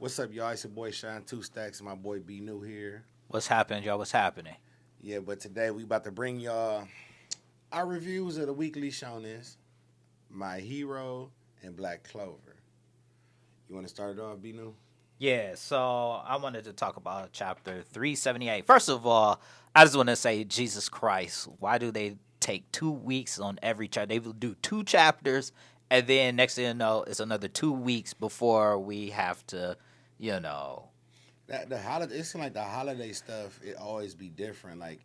What's up, y'all? It's your boy Shine Two Stacks and my boy B New here. What's happening, y'all? What's happening? Yeah, but today we about to bring y'all our reviews of the weekly shonens, My Hero and Black Clover. You want to start it off, B New? Yeah, so I wanted to talk about chapter 378. First of all, I just want to say, Jesus Christ, why do they take 2 weeks on every chapter? They will do two chapters, and then next thing you know, it's another 2 weeks before we have to, you know. That the holiday, it seems like the holiday stuff. It always be different. Like,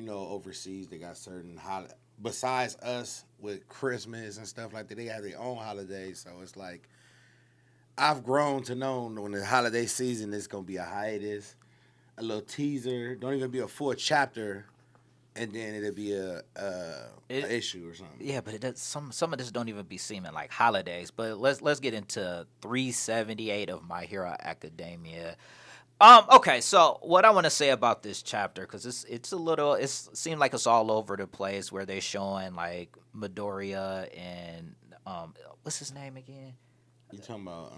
overseas they got certain holiday. Besides us with Christmas and stuff like that, they have their own holidays. So it's like I've grown to know when the holiday season is gonna be a hiatus, a little teaser. Don't even be a full chapter, and then it'll be a issue or something. Yeah, but it does, some of this don't even be seeming like holidays. But let's get into 378 of My Hero Academia. Okay, so what I want to say about this chapter, because it seemed like it's all over the place where they're showing like Midoriya and what's his name again? You talking about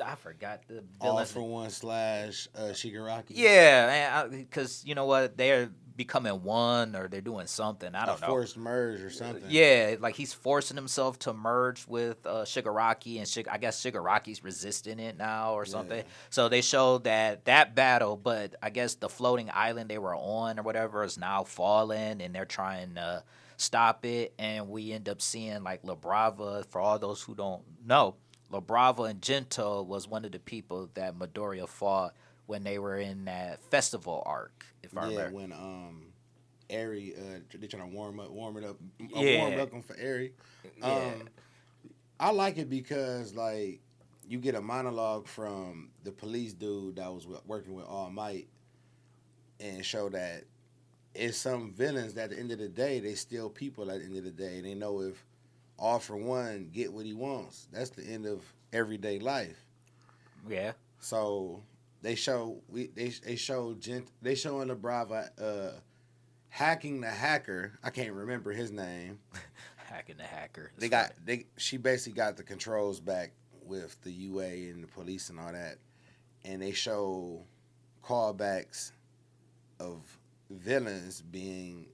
I forgot the All villain's for One slash Shigaraki? Yeah, because you know what, they're becoming one or they're doing something. I don't know. Forced merge or something. Yeah, like he's forcing himself to merge with Shigaraki, and I guess Shigaraki's resisting it now or something. Yeah. So they showed that battle, but I guess the floating island they were on or whatever is now falling, and they're trying to stop it. And we end up seeing like La Brava. For all those who don't know, La Brava and Gento was one of the people that Midoriya fought when they were in that festival arc. If I remember, when Eri, they trying to warm it up, Yeah. warm welcome for Eri. Yeah. I like it because like you get a monologue from the police dude that was working with All Might, and show that it's some villains that at the end of the day they still people at the end of the day. They know if All for One get what he wants, that's the end of everyday life. Yeah. So they show they showing the Brava hacking the hacker. I can't remember his name. Hacking the hacker. She basically got the controls back with the UA and the police and all that, and they show callbacks of villains being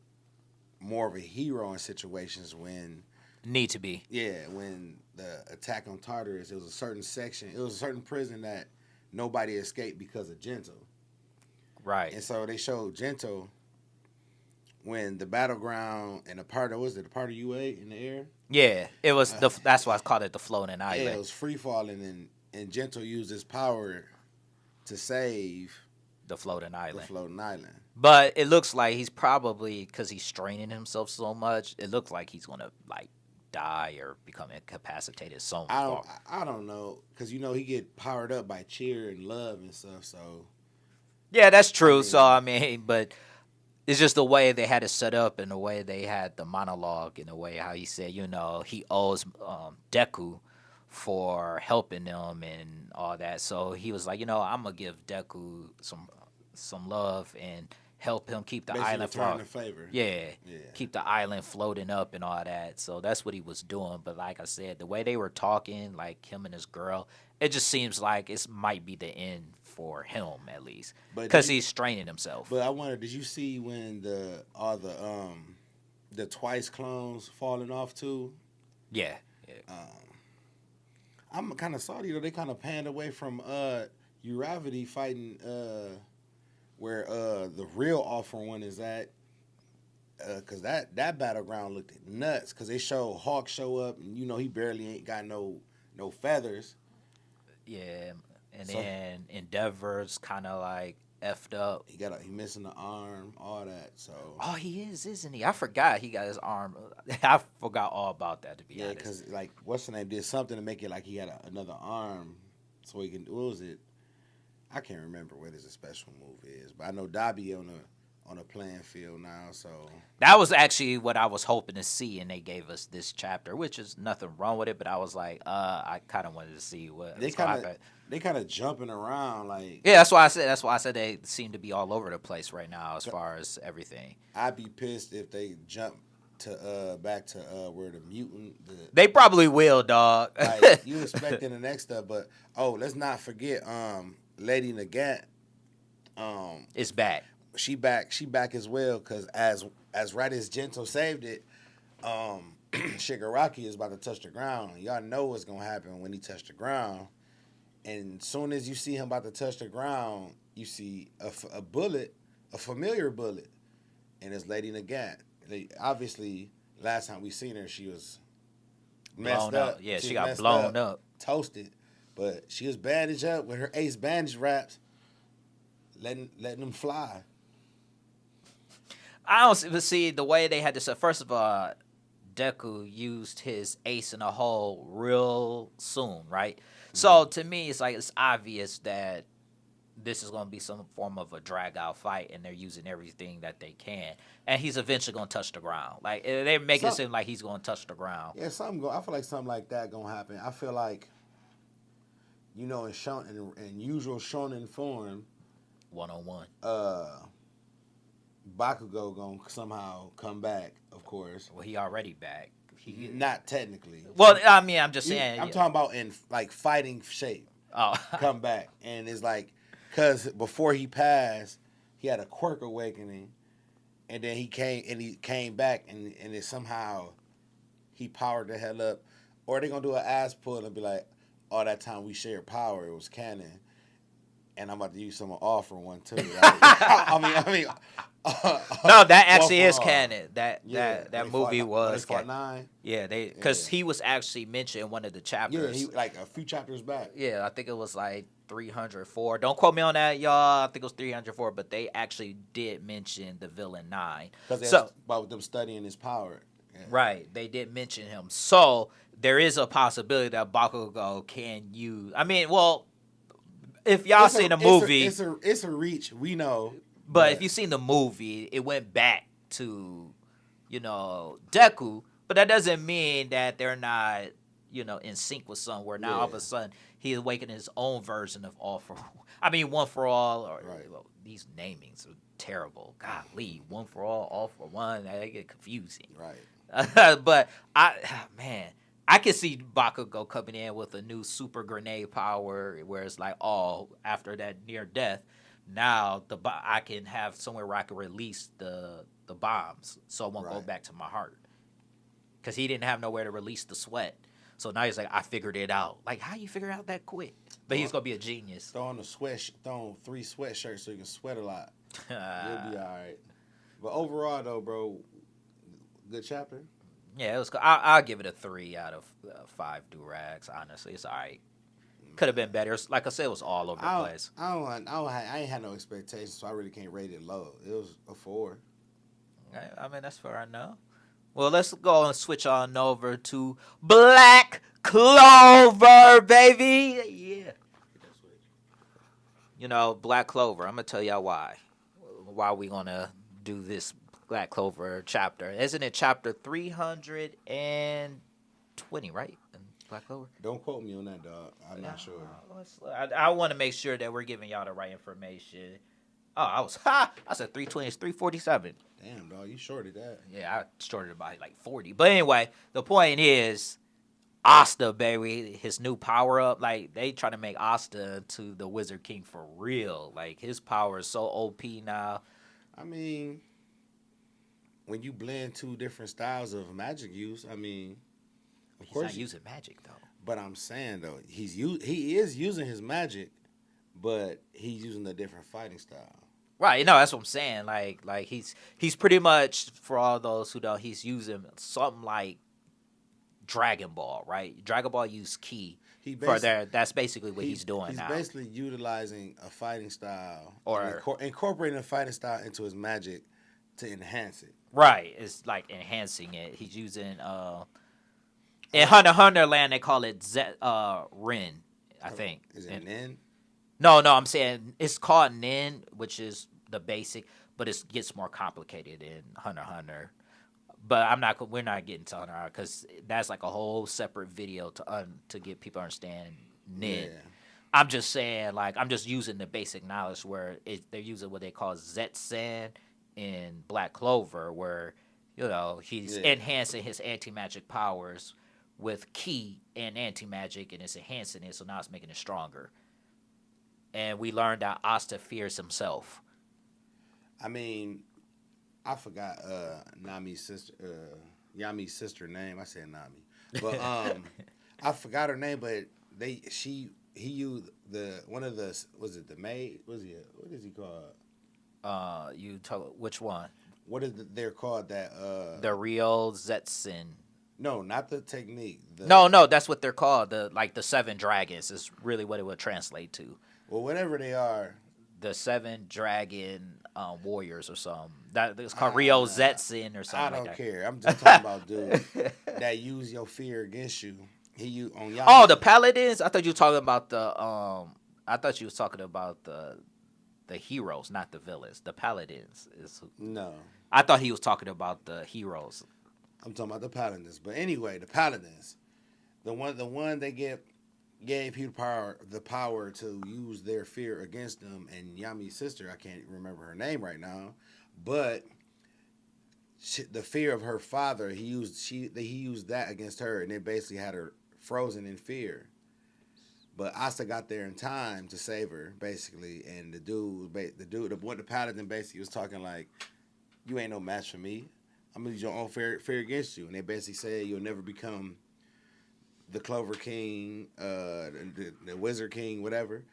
more of a hero in situations when Need to be. when the attack on Tartarus, it was a certain section, it was a certain prison that nobody escaped because of Gento. Right. And so they showed Gento when the battleground and the part of UA in the air? Yeah, it was that's why I called it the floating island. Yeah, it was free falling, and Gento used his power to save the floating the island. floating island. But it looks like he's probably, because he's straining himself so much, it looks like he's gonna like die or become incapacitated. I don't know, because he get powered up by cheer and love and stuff. So yeah, that's true. mean- So I mean, but it's just the way they had it set up and the way they had the monologue and the way how he said, he owes Deku for helping them and all that. So he was like, I'm gonna give Deku some love and help him keep the basically island return floating. the favor. Yeah, Yeah. keep the island floating up and all that. So that's what he was doing. But like I said, the way they were talking, like him and his girl, it just seems like it might be the end for him at least, But because he's straining himself. But I wonder, did you see when the twice clones falling off too? Yeah. I'm kind of salty though. They kind of panned away from Uravity fighting where the real All for One is at. Cause that battleground looked nuts. Cause they show Hawk show up, and he barely ain't got no feathers. Yeah, and then Endeavor's kind of like effed up. He missing the arm, all that. So Oh, he is, isn't he? I forgot he got his arm. I forgot all about that, to be honest. because like what's the name did something to make it like he had another arm, so he can. What was it? I can't remember what his special move is, but I know Dobby on a playing field now. So That was actually what I was hoping to see, and they gave us this chapter, which is nothing wrong with it. But I was like, I kind of wanted to see what they kind of jumping around like. Yeah, that's why I said they seem to be all over the place right now as far as everything. I'd be pissed if they jump where the mutant They probably will, dog. like you expecting the next stuff, but let's not forget Lady Nagant. It's back. She back as well, because as right as Gento saved it, Shigaraki is about to touch the ground. Y'all know what's gonna happen when he touched the ground. And soon as you see him about to touch the ground, you see a bullet, a familiar bullet, and it's Lady Nagant. Obviously, last time we seen her, she was messed blown up. Yeah, she got blown up, toasted. But she was bandaged up with her ace bandage wraps, letting them fly. I don't see the way they had this. First of all, Deku used his ace in a hole real soon, right? Mm-hmm. So to me, it's obvious that this is going to be some form of a drag out fight, and they're using everything that they can. And he's eventually going to touch the ground. Like they're making it seem like he's going to touch the ground. Yeah, I feel like something like that going to happen. I feel like, in usual shonen form, 101. Bakugo gonna somehow come back, of course. Well, he already back. Not technically. Well, I mean, I'm just saying. I'm talking about in like fighting shape. Oh, come back, and it's like, cause before he passed, he had a quirk awakening, and then he came back, and it somehow he powered the hell up, or they gonna do an ass pull and be like, all that time we shared power, it was canon. And I'm about to use some offer one too. Right? I mean, no, that actually is canon. That movie was canon. Yeah, because he was actually mentioned in one of the chapters. Yeah, like a few chapters back. Yeah, I think it was like 304. Don't quote me on that, y'all. I think it was 304, but they actually did mention the villain 9. Because about them studying his power. Yeah. Right, they did mention him. So there is a possibility that Bakugo can use. I mean, well. If y'all seen the movie, it's a reach. We know, but if you seen the movie, it went back to, Deku. But that doesn't mean that they're not, in sync with somewhere. Now all of a sudden he's awakening his own version of All for. I mean, One for All. Or well, these namings are terrible. Golly, One for All for One. They get confusing. Right. But I can see Bakugo coming in with a new super grenade power where it's like, after that near death, now I can have somewhere where I can release the bombs so it won't go back to my heart. Because he didn't have nowhere to release the sweat. So now he's like, I figured it out. Like, how you figure out that quick? But he's going to be a genius. Throw on 3 sweatshirts so you can sweat a lot. You'll be all right. But overall, though, bro, good chapter. Yeah, it was. I'll give it a 3 out of 5 do-rags. Honestly, it's all right. Could have been better. Like I said, it was all over the place. I ain't had no expectations, so I really can't rate it low. It was a 4. I mean, that's fair enough. Well, let's go and switch on over to Black Clover, baby. Yeah. Black Clover. I'm gonna tell y'all why. Why we gonna do this Black Clover chapter? Isn't it chapter 320, right? In Black Clover. Don't quote me on that, dog. I'm not sure. I want to make sure that we're giving y'all the right information. I said 320. It's 347. Damn, dog, you shorted that. Yeah, I shorted it by like 40. But anyway, the point is, Asta, baby, his new power up. Like, they trying to make Asta to the Wizard King for real. Like, his power is so OP now. I mean, when you blend 2 different styles of magic use, I mean, of course he's not using magic though. But I'm saying though, he is using his magic, but he's using a different fighting style. Right, that's what I'm saying. Like he's pretty much, for all those who don't, he's using something like Dragon Ball, right? Dragon Ball use Ki for there. That's basically what he's doing now. He's basically utilizing a fighting style or incorporating a fighting style into his magic to enhance it. Right, it's like enhancing it. He's using in Hunter x Hunter land they call it Rin, I think. Is it Nin? No, I'm saying it's called Nin, which is the basic, but it gets more complicated in Hunter x Hunter. But we're not getting to Hunter because that's like a whole separate video to get people to understand Nin. Yeah. I'm just saying, like, I'm just using the basic knowledge where they're using what they call Zetsan in Black Clover, where He's Yeah. enhancing his anti-magic powers with ki and anti-magic, and it's enhancing it, so now it's making it stronger. And we learned that Asta fears himself. I mean, I forgot Nami's sister, Yami's sister name. I said Nami, but I forgot her name. But he used the one of the was it the maid? What is he called? You told which one? What is they're called that? The Rio Zetsun. No, not the technique. No, that's what they're called. The seven dragons is really what it would translate to. Well, whatever they are. The seven dragon warriors or something. It's called Rio Zetsun or something. I don't like care. I'm just talking about dudes that use your fear against you. He used on Yami. Oh, the paladins. I thought you were talking about the I thought you was talking about the heroes, not the villains. The paladins is no. I thought he was talking about the heroes. I'm talking about the paladins. But anyway, the paladins, the one they gave people the power to use their fear against them. And Yami's sister, I can't remember her name right now, but the fear of her father, he used that against her, and it basically had her frozen in fear. But Asa got there in time to save her, basically. And the paladin basically was talking like, "You ain't no match for me. I'm gonna use your own fear against you." And they basically said you'll never become the Clover King, the Wizard King, whatever,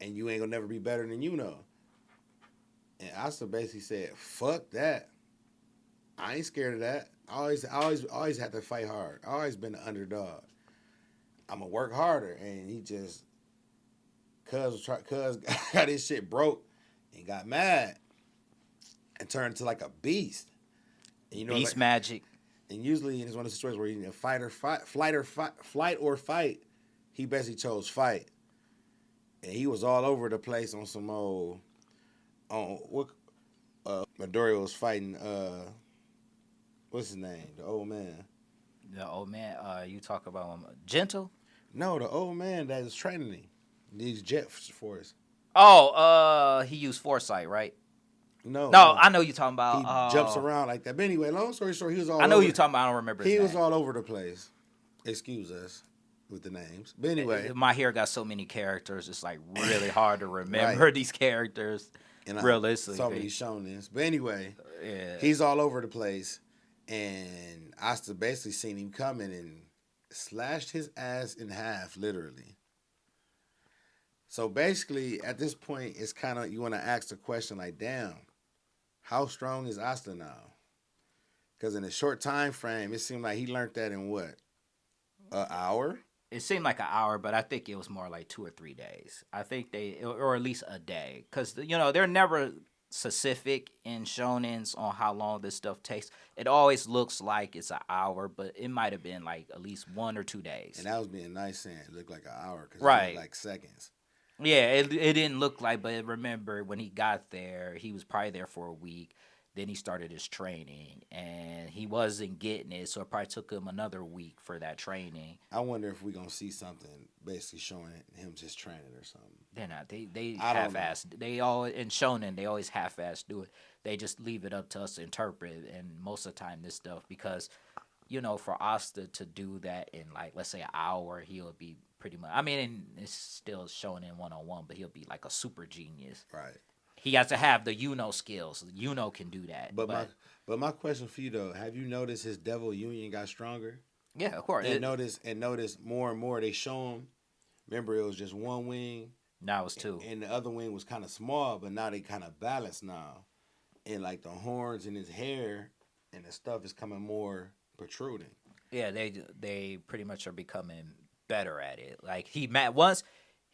and you ain't gonna never be better than you know. And Asa basically said, "Fuck that. I ain't scared of that. I always had to fight hard. I always been the underdog. I'm gonna work harder." And he just, cuz got his shit broke and got mad and turned into like a beast. And, Beast magic. And usually it's one of those situations where you need to flight or fight. He basically chose fight, and he was all over the place on some old. On what? Midoriya was fighting. What's his name? The old man. The old man. You talk about Gentle? No, the old man that is training him. These jet force. Oh, he used foresight, right? No, I know you're talking about. He jumps around like that. But anyway, long story short, he was all. I know you're talking about. I don't remember. He was all over the place. Excuse us with the names, but anyway, My Hero got so many characters. It's like really hard to remember these characters. And realistically, so many shonens. But anyway, yeah, he's all over the place, and Asta basically seen him coming and slashed his ass in half, literally. So basically, at this point, it's kind of you want to ask the question like, damn. How strong is Asta now? Because in a short time frame, it seemed like he learned that in what? An hour? It seemed like an hour, but I think it was more like 2 or 3 days. I think or at least a day. Because, they're never specific in shonens on how long this stuff takes. It always looks like it's an hour, but it might have been like at least 1 or 2 days. And that was being nice saying it looked like an hour because right. It looked like seconds. Yeah, it didn't look like, but remember when he got there, he was probably there for a week. Then he started his training, and he wasn't getting it, so it probably took him another week for that training. I wonder if we're gonna see something basically showing him just training or something. They're not. They half-ass. They all in shonen. They always half-ass do it. They just leave it up to us to interpret, and most of the time this stuff because, for Asta to do that in like let's say an hour, he'll be pretty much. I mean, it's still shonen 101, but he'll be like a super genius. Right. He has to have the skills. Can do that. But my question for you though, have you noticed his devil union got stronger? Yeah, of course. And notice more and more they show him. Remember, it was just one wing. Now it's 2. And the other wing was kind of small, but now they kind of balanced now. And like the horns in his hair and the stuff is coming more protruding. Yeah, they pretty much are becoming better at it. Like once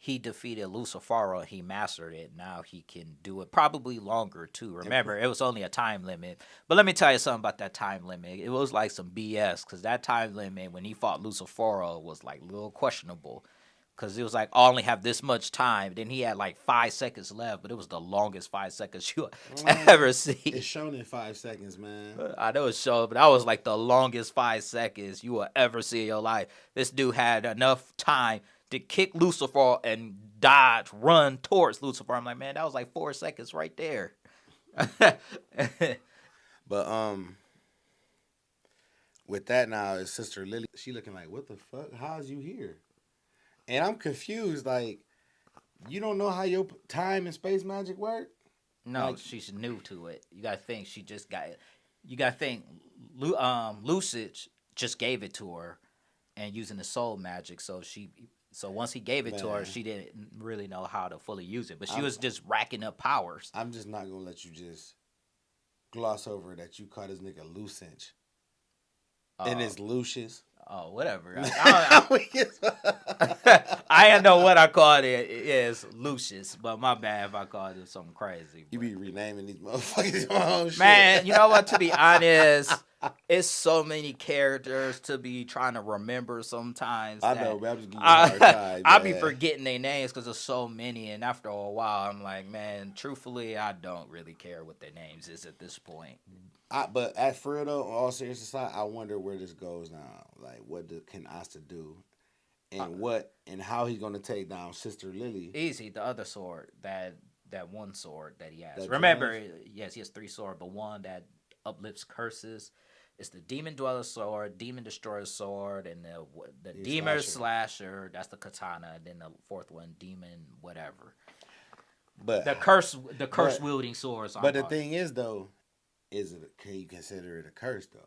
he defeated Lucifero, he mastered it. Now he can do it probably longer too. Remember, it was only a time limit. But let me tell you something about that time limit. It was like some BS because that time limit when he fought Lucifero was like a little questionable. Because it was like, I only have this much time. Then he had like 5 seconds left, but it was the longest 5 seconds you ever see. It's shown in 5 seconds, man. I know it's shown, but that was like the longest 5 seconds you will ever see in your life. This dude had enough time to kick Lucifer and run towards Lucifer. I'm like, man, that was like 4 seconds right there. But with that now, his sister Lily, she looking like, what the fuck? How's you here? And I'm confused. Like, you don't know how your time and space magic work? No, Like, she's new to it. You gotta think she just got it. You gotta think Lucid just gave it to her and using the soul magic. So once he gave it to her, man, she didn't really know how to fully use it. But she I'm was just racking up powers. I'm just not gonna let you just gloss over that you caught this nigga Lucinch. And it's Lucius. Oh, whatever. I I don't know what I called it. It is Lucius, but my bad if I called it something crazy. You be renaming these motherfuckers. Oh, shit. Man, you know what? To be honest, it's so many characters to be trying to remember sometimes. I know, man. I'm just giving you a hard time. I be forgetting their names because there's so many, and after a while, I'm like, man, truthfully, I don't really care what their names is at this point. But at for real though, on all serious aside, I wonder where this goes now. Like, what can Asta do, and how he's gonna take down Sister Lily? Easy, the other sword, that one sword that he has. That Remember, Jones? yes, he has 3 swords, but one that uplifts curses. It's the Demon Dweller sword, Demon Destroyer sword, and the Demon Slasher. That's the katana, and then the 4th one, Demon whatever. But the curse wielding swords. But the thing is though. Can you consider it a curse though?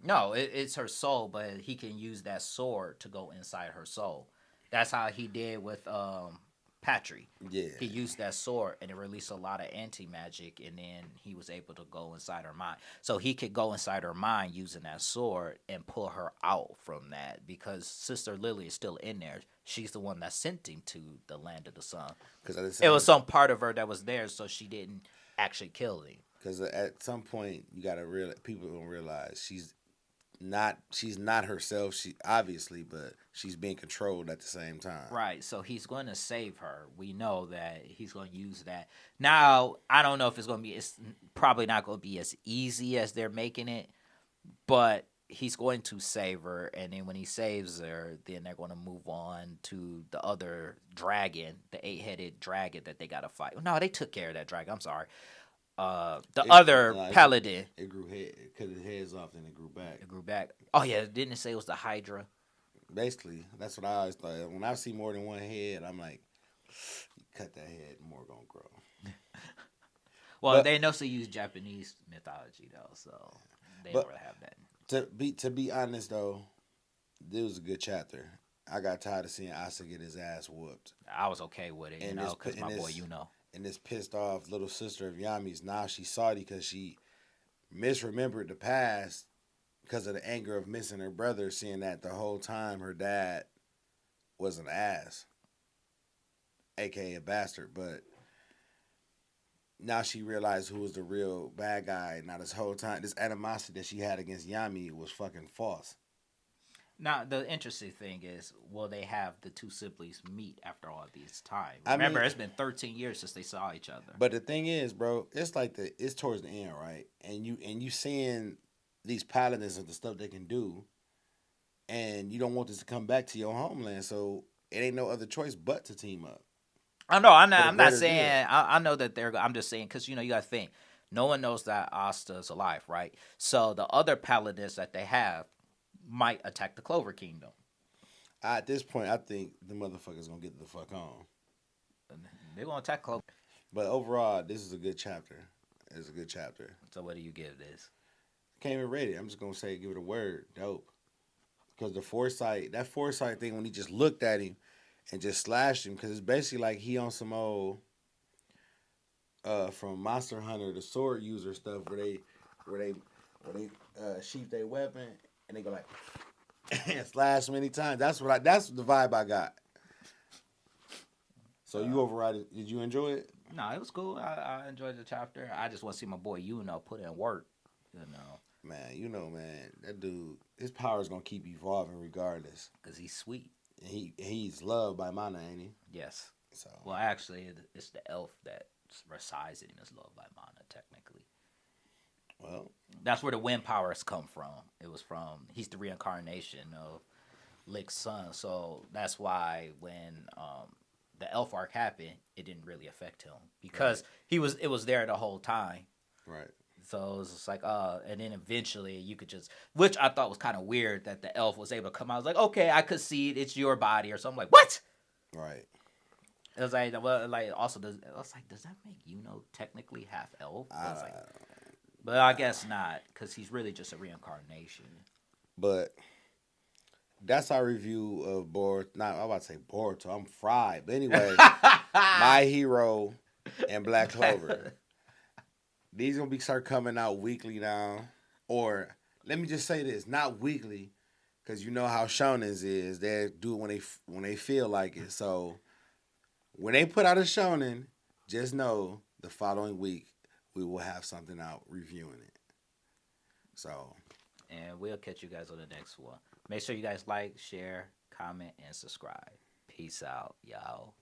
No, it's her soul, but he can use that sword to go inside her soul. That's how he did with Patry. Yeah. He used that sword and it released a lot of anti-magic, and then he was able to go inside her mind. So he could go inside her mind using that sword and pull her out from that, because Sister Lily is still in there. She's the one that sent him to the land of the sun. Because it was some part of her that was there, so she didn't actually kill him. Because at some point you gotta people don't realize she's not herself. She obviously, but she's being controlled at the same time. Right. So he's going to save her. We know that he's going to use that. Now I don't know if it's going to be. It's probably not going to be as easy as they're making it, but he's going to save her. And then when he saves her, then they're going to move on to the other dragon, the 8-headed dragon that they got to fight. No, they took care of that dragon. I'm sorry. Paladin. It grew head, cut his heads off, and it grew back. It grew back. Oh yeah, didn't it say it was the Hydra? Basically, that's what I always thought. When I see more than one head, I'm like, you cut that head, more gonna grow. Well, they also use Japanese mythology though, so they don't really have that. To be honest though, this was a good chapter. I got tired of seeing Asa get his ass whooped. I was okay with it, because my boy, And this pissed off little sister of Yami's, now she's salty because she misremembered the past because of the anger of missing her brother, seeing that the whole time her dad was an ass, aka a bastard. But now she realized who was the real bad guy. Now this whole time, this animosity that she had against Yami was fucking false. Now, the interesting thing is, will they have the two siblings meet after all this time? Remember, it's been 13 years since they saw each other. But the thing is, bro, it's like it's towards the end, right? And you seeing these paladins and the stuff they can do, and you don't want this to come back to your homeland, so it ain't no other choice but to team up. I know. I'm not saying. I know that they're. I'm just saying because you got to think. No one knows that Asta's alive, right? So the other paladins that they have might attack the Clover Kingdom. At this point, I think the motherfuckers gonna get the fuck on. They're gonna attack Clover. But overall, this is a good chapter. It's a good chapter. So what do you give this? Can't even rate it. I'm just gonna say give it a word. Dope. Because that foresight thing when he just looked at him and just slashed him, because it's basically like he on some old from Monster Hunter, the sword user stuff where they sheath their weapon. And they go like slash many times. That's the vibe I got. So you override it. Did you enjoy it? No, it was cool. I enjoyed the chapter. I just want to see my boy put in work. Man, that dude, his power is gonna keep evolving regardless. Cause he's sweet. He's loved by Mana, ain't he? Yes. So well, actually, it's the elf that resides in him is loved by Mana, technically. Well, that's where the wind powers come from. He's the reincarnation of Lick's son. So that's why when the elf arc happened, it didn't really affect him because it was there the whole time. Right. So it's just like, and then eventually you could just, which I thought was kind of weird that the elf was able to come out. I was like, okay, I could see it. It's your body or something. Like, what? Right. It was like, well, like also, I was like, does that make technically half elf? I was like, but I guess not, because he's really just a reincarnation. But that's our review of Boruto. Not, I'm about to say Boruto. I'm fried. But anyway, My Hero and Black Clover. These gonna be start coming out weekly now. Or let me just say this, not weekly, because you know how shonens is. They do it when they feel like it. So when they put out a shonen, just know the following week we will have something out reviewing it. So, And we'll catch you guys on the next one. Make sure you guys like, share, comment, and subscribe. Peace out, y'all.